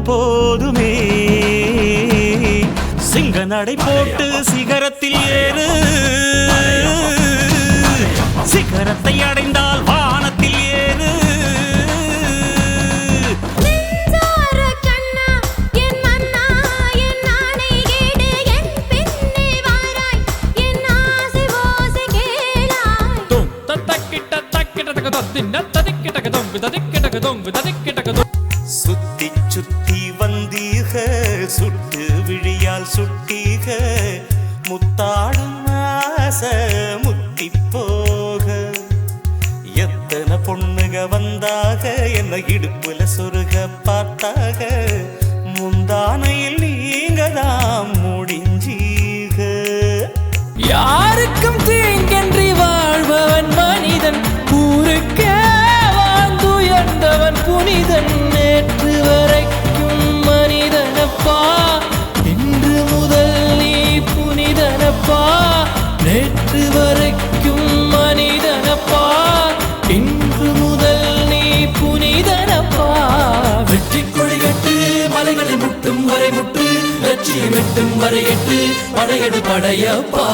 போதுமே சிங்க நடை போட்டு சிகரத்தில் ஏறு சிகரத்தை அடைந்தால் வானத்தில் ஏறு சுத்தி சுத்தி வந்தீக சுட்டு விழியால் சுட்டீக முத்தாடும் ஆசை முத்தி போக எத்தனை பொண்ணுக வந்தாக என்ன இடுப்புல சொருக பார்த்தாக முந்தானையில் நீங்க தான் முடிஞ்சீக யாருக்கும் தீங்கன்றி வாழ்பவன் மனிதன் ஊருக்கே வாழ்ந்துயர்ந்தவன் புனிதன் நேற்று வரைக்கும் மனிதனப்பா இன்று முதல் நீ புனிதனப்பா நேற்று வரைக்கும் மனிதனப்பா இன்று முதல் நீ புனிதனப்பா வெற்றி கொடிகட்டு மலைகளை முட்டும் வரை முட்டு லட்சியம் எட்டும் வரை எட்டு படையெடு படையப்பா